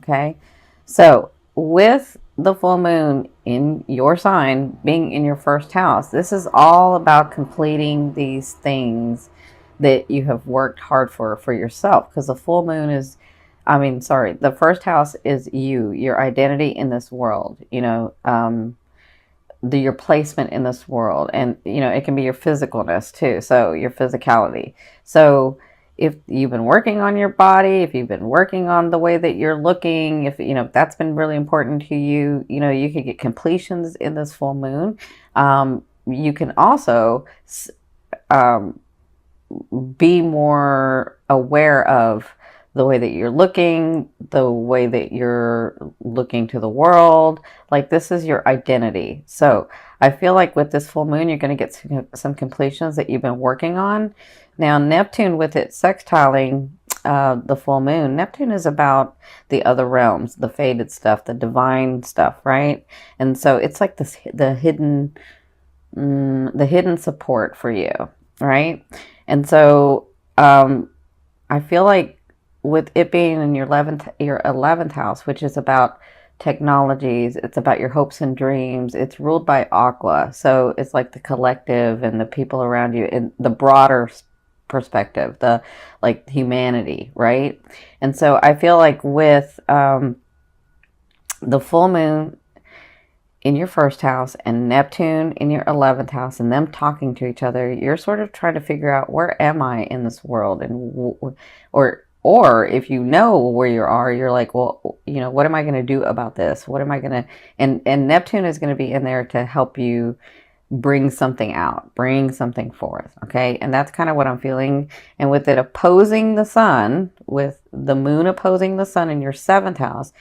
Okay. So with the full moon in your sign being in your first house, this is all about completing these things that you have worked hard for yourself. Because the full moon is, I mean, sorry, the first house is you, your identity in this world, your placement in this world. And, it can be your physicalness too. So your physicality. So if you've been working on your body, if you've been working on the way that you're looking, if that's been really important to you, you could get completions in this full moon. You can also um, be more aware of the way that you're looking, the way that you're looking to the world. Like, this is your identity. So I feel like with this full moon, you're going to get some completions that you've been working on. Now, Neptune, with it sextiling the full moon, Neptune is about the other realms, the faded stuff, the divine stuff, right? And so it's like this, the hidden support for you, right? And so I feel like with it being in your 11th house, which is about technologies, it's about your hopes and dreams. It's ruled by Aqua, so it's like the collective and the people around you in the broader perspective, the like humanity, right? And so I feel like with the full moon in your first house and Neptune in your 11th house and them talking to each other, you're sort of trying to figure out, where am I in this world? And or if you know where you are, you're like, well, what am I going to do about this? What am I going to, and Neptune is going to be in there to help you bring something out, bring something forth. Okay. And that's kind of what I'm feeling. And with it opposing the sun, with the moon opposing the sun in your seventh house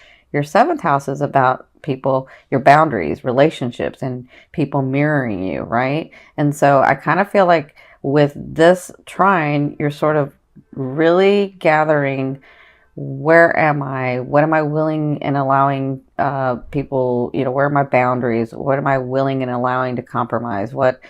is about people, your boundaries, relationships, and people mirroring you, right? And so I kind of feel like with this trine, you're sort of really gathering, where am I? What am I willing and allowing people, where are my boundaries? What am I willing and allowing to compromise? What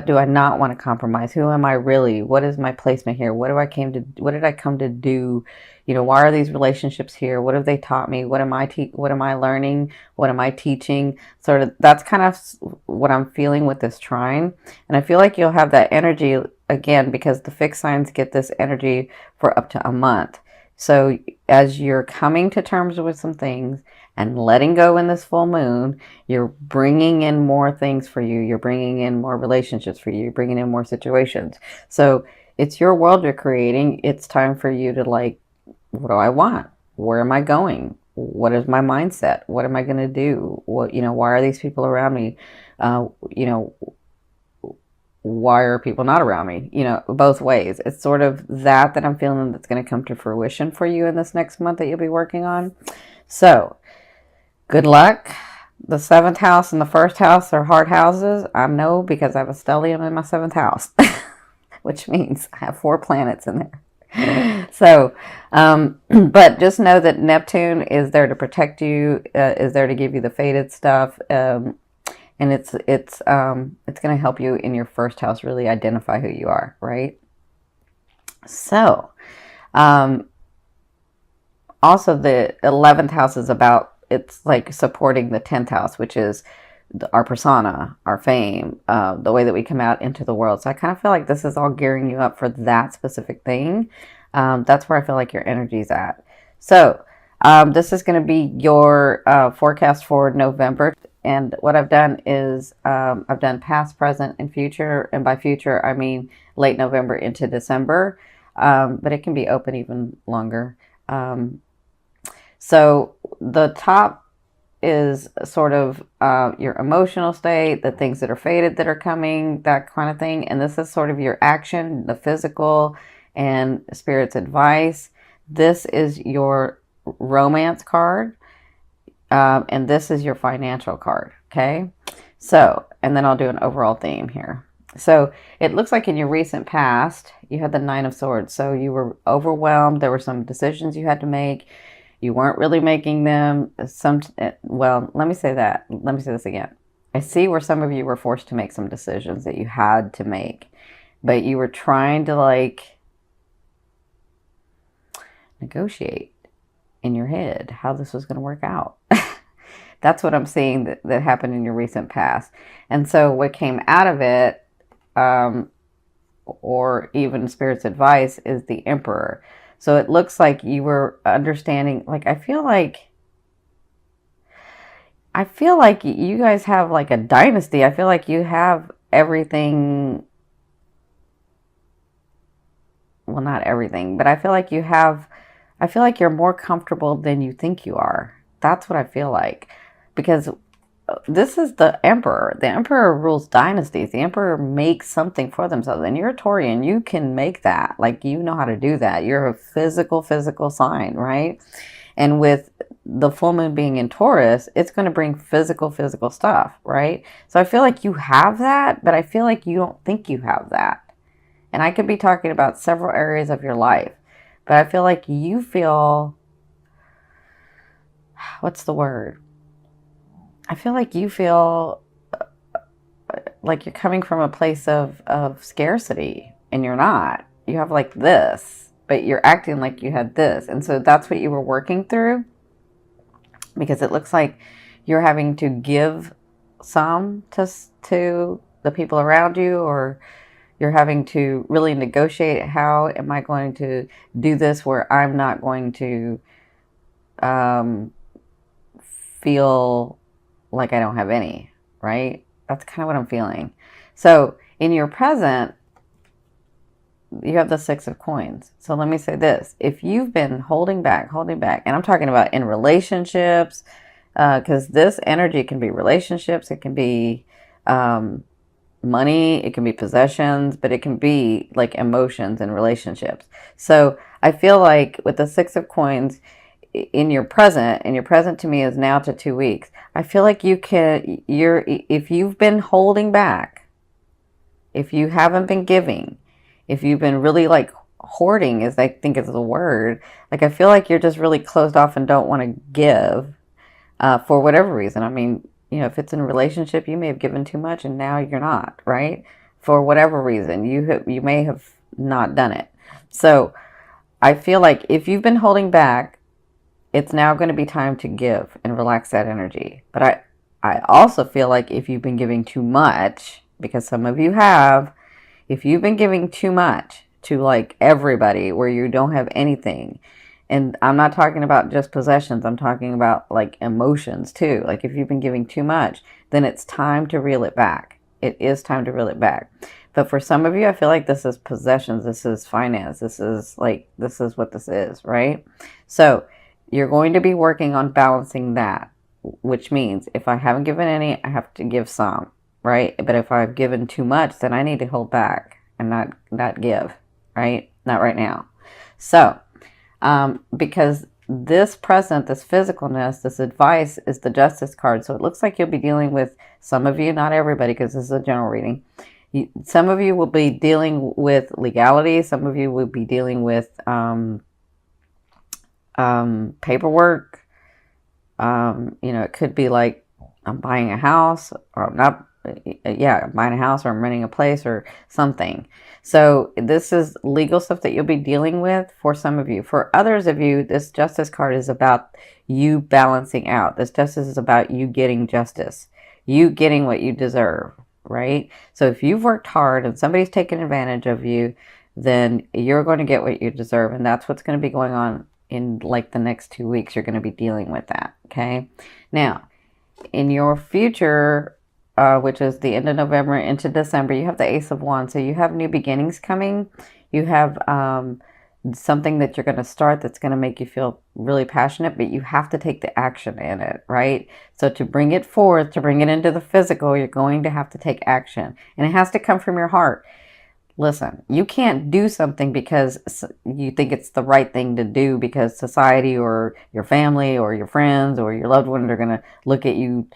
do I not want to compromise? Who am I really? What is my placement here? What did I come to do? Why are these relationships here? What have they taught me? What am I learning? What am I teaching? Sort of, that's kind of what I'm feeling with this trine. And I feel like you'll have that energy again, because the fixed signs get this energy for up to a month. So as you're coming to terms with some things and letting go in this full moon, you're bringing in more things for you. You're bringing in more relationships for you. You're bringing in more situations. So it's your world you're creating. It's time for you to, like, what do I want? Where am I going? What is my mindset? What am I going to do? Why are these people around me? Why are people not around me? Both ways. It's sort of that I'm feeling that's going to come to fruition for you in this next month that you'll be working on. So good luck. The 7th house and the 1st house are hard houses. I know, because I have a stellium in my 7th house, which means I have 4 planets in there. So, but just know that Neptune is there to protect you, is there to give you the faded stuff. And it's going to help you in your 1st house really identify who you are, right? So, also the 11th house is about, it's like supporting the 10th house, which is our persona, our fame, the way that we come out into the world. So I kind of feel like this is all gearing you up for that specific thing. That's where I feel like your energy's at. So this is going to be your forecast for November. And what I've done is I've done past, present, and future. And by future, I mean late November into December. But it can be open even longer. So the top is sort of your emotional state, the things that are faded that are coming, that kind of thing. And this is sort of your action, the physical, and Spirit's advice. This is your romance card. And this is your financial card, okay? So, and then I'll do an overall theme here. So it looks like in your recent past, you had the 9 of Swords. So you were overwhelmed. There were some decisions you had to make. You weren't really making them. Well, let me say that. Let me say this again. I see where some of you were forced to make some decisions that you had to make. But you were trying to, like, negotiate. in your head how this was going to work out. That's what I'm seeing that happened in your recent past. And so what came out of it, or even Spirit's advice, is the Emperor. So it looks like you were understanding, like, I feel like you guys have like a dynasty. I feel like you have everything. Well, not everything, but I feel like you're more comfortable than you think you are. That's what I feel like. Because this is the Emperor. The Emperor rules dynasties. The Emperor makes something for themselves. And you're a Taurian. You can make that. Like, you know how to do that. You're a physical sign, right? And with the full moon being in Taurus, it's going to bring physical stuff, right? So I feel like you have that, but I feel like you don't think you have that. And I could be talking about several areas of your life, but I feel like you feel, what's the word? I feel like you feel like you're coming from a place of scarcity, and you're not. You have like this, but you're acting like you had this. And so that's what you were working through, because it looks like you're having to give some to the people around you, or you're having to really negotiate, how am I going to do this where I'm not going to feel like I don't have any, right? That's kind of what I'm feeling. So in your present, you have the Six of Coins. So let me say this. If you've been holding back, and I'm talking about in relationships, because this energy can be relationships, it can be money, it can be possessions, but it can be like emotions and relationships. So I feel like with the Six of Coins in your present, to me is now to 2 weeks. I feel like if you've been holding back, if you haven't been giving, if you've been really like hoarding, as I think is the word, like I feel like you're just really closed off and don't want to give for whatever reason. I mean, if it's in a relationship, you may have given too much and now you're not, right? For whatever reason, you may have not done it. So I feel like if you've been holding back, it's now going to be time to give and relax that energy. But I also feel like if you've been giving too much, because some of you have, if you've been giving too much to like everybody where you don't have anything, and I'm not talking about just possessions, I'm talking about like emotions too. Like if you've been giving too much, then it's time to reel it back. It is time to reel it back. But for some of you, I feel like this is possessions, this is finance, this is what this is, right? So you're going to be working on balancing that, which means if I haven't given any, I have to give some, right? But if I've given too much, then I need to hold back and not give, right? Not right now. So, because this present, this physicalness, this advice is the Justice card. So it looks like you'll be dealing with, some of you, not everybody, because this is a general reading. Some of you will be dealing with legality. Some of you will be dealing with paperwork. It could be like, I'm buying a house, or I'm not, I'm buying a house, or I'm renting a place or something. So this is legal stuff that you'll be dealing with for some of you. For others of you, this Justice card is about you balancing out. This Justice is about you getting justice, you getting what you deserve, right? So if you've worked hard and somebody's taken advantage of you, then you're going to get what you deserve. And that's what's going to be going on in like the next 2 weeks. You're going to be dealing with that. Okay. Now, in your future, which is the end of November into December, you have the Ace of Wands. So you have new beginnings coming. You have something that you're going to start that's going to make you feel really passionate, but you have to take the action in it, right? So to bring it forth, to bring it into the physical, you're going to have to take action. And it has to come from your heart. Listen, you can't do something because you think it's the right thing to do because society or your family or your friends or your loved ones are going to look at you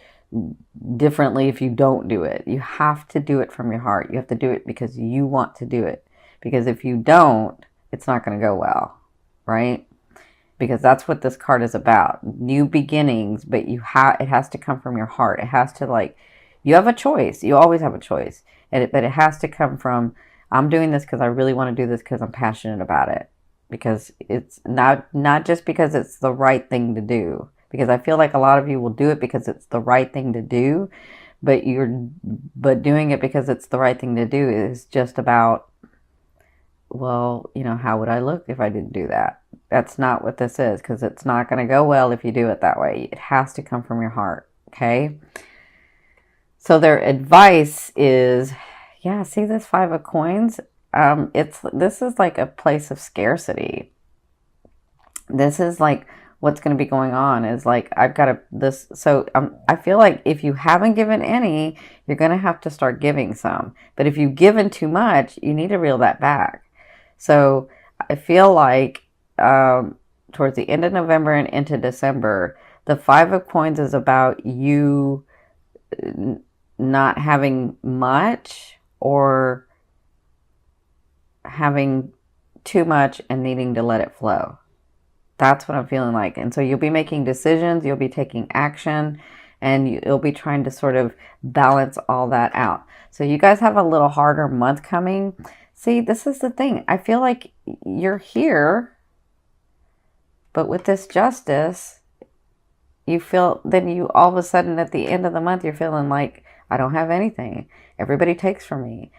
differently if you don't do it. You have to do it from your heart. You have to do it because you want to do it. Because if you don't, it's not going to go well, right? Because that's what this card is about. New beginnings, but it has to come from your heart. It has to you have a choice. You always have a choice. But it has to come from, I'm doing this because I really want to do this because I'm passionate about it. because it's not just because it's the right thing to do. Because I feel like a lot of you will do it because it's the right thing to do, but doing it because it's the right thing to do is just about, well, how would I look if I didn't do that? That's not what this is, because it's not going to go well if you do it that way. It has to come from your heart, okay? So their advice is, yeah, see this Five of Coins? This is like a place of scarcity. This is like what's going to be going on is like, I've got this. So I feel like if you haven't given any, you're going to have to start giving some. But if you've given too much, you need to reel that back. So I feel like towards the end of November and into December, the Five of Coins is about you not having much or having too much and needing to let it flow. That's what I'm feeling like. And so you'll be making decisions, you'll be taking action, and you'll be trying to sort of balance all that out. So you guys have a little harder month coming. See, this is the thing. I feel like you're here, but with this justice, you feel, then you all of a sudden at the end of the month, you're feeling like, I don't have anything. Everybody takes from me.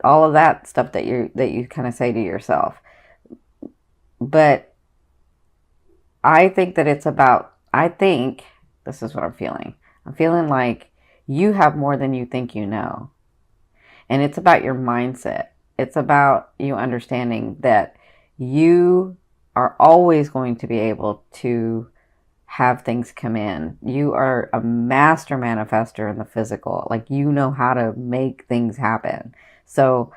All of that stuff that you kind of say to yourself. But I think that this is what I'm feeling. I'm feeling like you have more than you think you know. And it's about your mindset. It's about you understanding that you are always going to be able to have things come in. You are a master manifester in the physical. Like, you know how to make things happen. So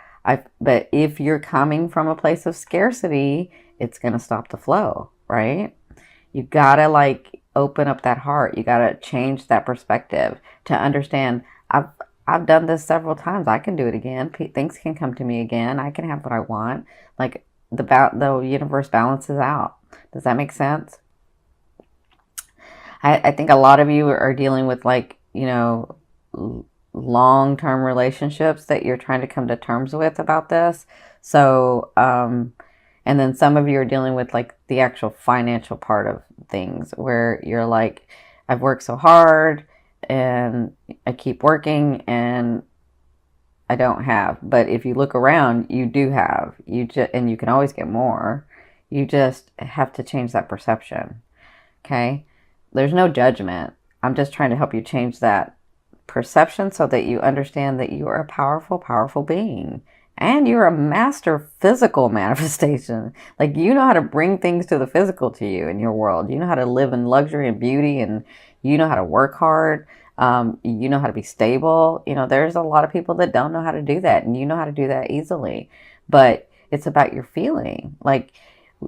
but if you're coming from a place of scarcity, it's going to stop the flow, right? You got to like open up that heart. You got to change that perspective to understand, I've done this several times. I can do it again. Things can come to me again. I can have what I want. Like, the universe balances out. Does that make sense? I think a lot of you are dealing with like, long-term relationships that you're trying to come to terms with about this. So, and then some of you are dealing with like the actual financial part of things where you're like, I've worked so hard and I keep working and I don't have. But if you look around, you do have. And you can always get more. You just have to change that perception. Okay? There's no judgment. I'm just trying to help you change that perception so that you understand that you are a powerful, powerful being. And you're a master physical manifestation. Like, you know how to bring things to the physical to you in your world. You know how to live in luxury and beauty, and you know how to work hard. You know how to be stable. There's a lot of people that don't know how to do that, and you know how to do that easily. But it's about your feeling. Like,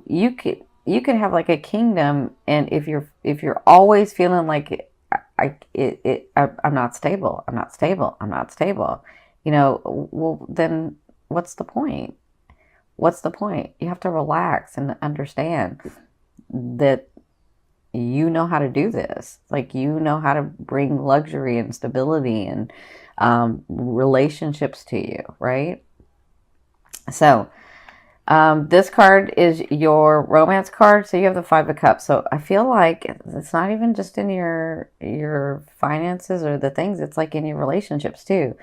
you could have like a kingdom, and if you're always feeling like I'm not stable, I'm not stable, I'm not stable, well, then what's the point? What's the point? You have to relax and understand that you know how to do this. Like, you know how to bring luxury and stability and relationships to you, right? So, this card is your romance card. So you have the Five of Cups. So I feel like it's not even just in your finances or the things. It's like in your relationships too.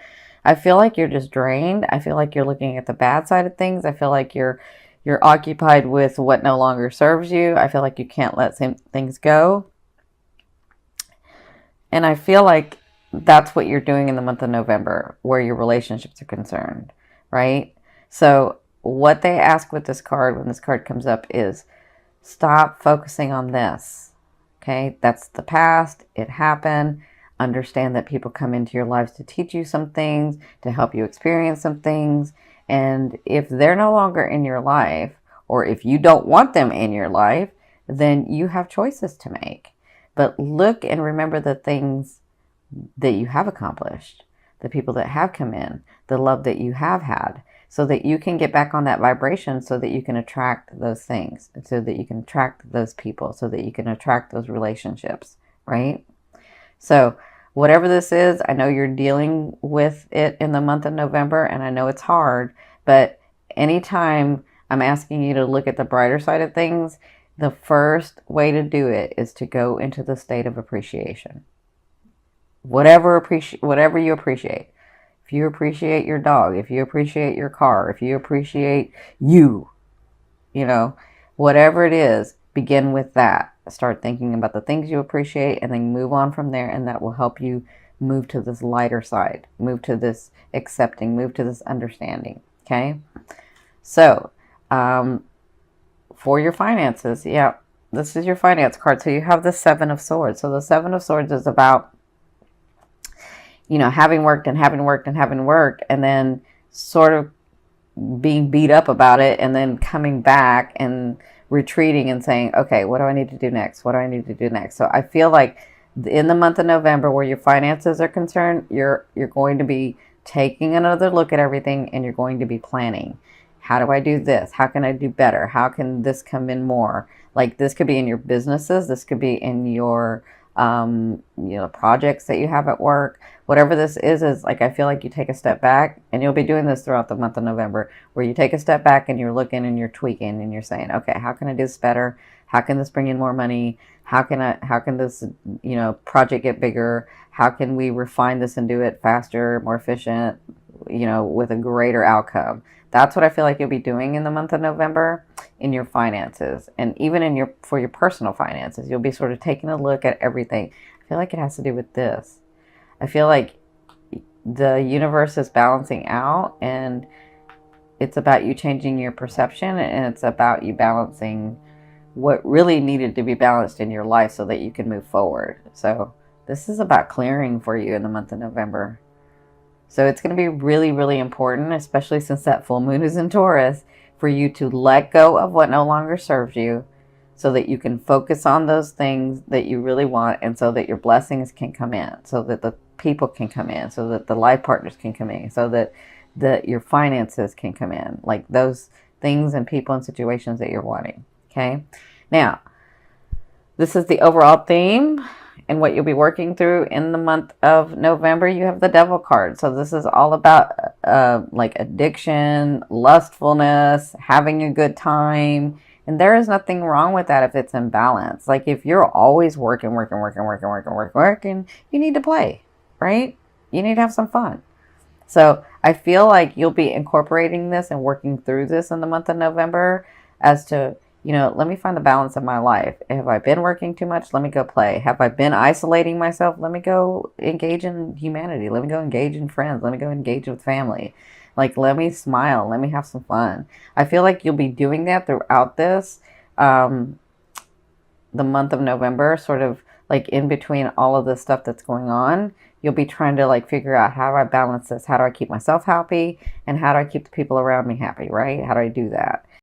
I feel like you're just drained. I feel like you're looking at the bad side of things. I feel like you're occupied with what no longer serves you. I feel like you can't let things go. And I feel like that's what you're doing in the month of November, where your relationships are concerned, right? So what they ask with this card, when this card comes up, is stop focusing on this. Okay, that's the past. It happened. Understand that people come into your lives to teach you some things, to help you experience some things. And if they're no longer in your life, or if you don't want them in your life, then you have choices to make. But look and remember the things that you have accomplished, the people that have come in, the love that you have had, so that you can get back on that vibration, so that you can attract those things, so that you can attract those people, so that you can attract those relationships, right? So whatever this is, I know you're dealing with it in the month of November, and I know it's hard, but anytime I'm asking you to look at the brighter side of things. The first way to do it is to go into the state of appreciation. Whatever you appreciate. If you appreciate your dog, if you appreciate your car, if you appreciate you, you know, whatever it is, begin with that. Start thinking about the things you appreciate and then move on from there, and that will help you move to this lighter side, move to this accepting, move to this understanding. Okay? So, for your finances, yeah, this is your finance card. So you have the Seven of Swords. So the Seven of Swords is about, having worked and having worked and having worked, and then sort of being beat up about it, and then coming back and retreating and saying, okay, what do I need to do next? What do I need to do next? So I feel like in the month of November, where your finances are concerned, you're going to be taking another look at everything, and you're going to be planning. How do I do this? How can I do better? How can this come in more? Like, this could be in your businesses. This could be in your, projects that you have at work. Whatever this is like, I feel like you take a step back, and you'll be doing this throughout the month of November, where you take a step back and you're looking and you're tweaking and you're saying, okay, how can I do this better? How can this bring in more money? How can this, project get bigger? How can we refine this and do it faster, more efficient, with a greater outcome? That's what I feel like you'll be doing in the month of November in your finances, and even for your personal finances. You'll be sort of taking a look at everything. I feel like it has to do with this. I feel like the universe is balancing out, and it's about you changing your perception, and it's about you balancing what really needed to be balanced in your life so that you can move forward. So this is about clearing for you in the month of November. So it's going to be really, really important, especially since that full moon is in Taurus, for you to let go of what no longer serves you, so that you can focus on those things that you really want, and so that your blessings can come in, so that the people can come in, so that the life partners can come in, so that your finances can come in, like those things and people and situations that you're wanting. Okay? Now, this is the overall theme and what you'll be working through in the month of November. You have the Devil card. So this is all about like addiction, lustfulness, having a good time. And there is nothing wrong with that if it's in balance. Like, if you're always working, you need to play, right? You need to have some fun. So I feel like you'll be incorporating this and working through this in the month of November as to, let me find the balance of my life. Have I been working too much? Let me go play. Have I been isolating myself? Let me go engage in humanity. Let me go engage in friends. Let me go engage with family. Like, let me smile. Let me have some fun. I feel like you'll be doing that throughout this, the month of November, sort of like in between all of the stuff that's going on. You'll be trying to like figure out, how do I balance this? How do I keep myself happy? And how do I keep the people around me happy, right? How do I do that?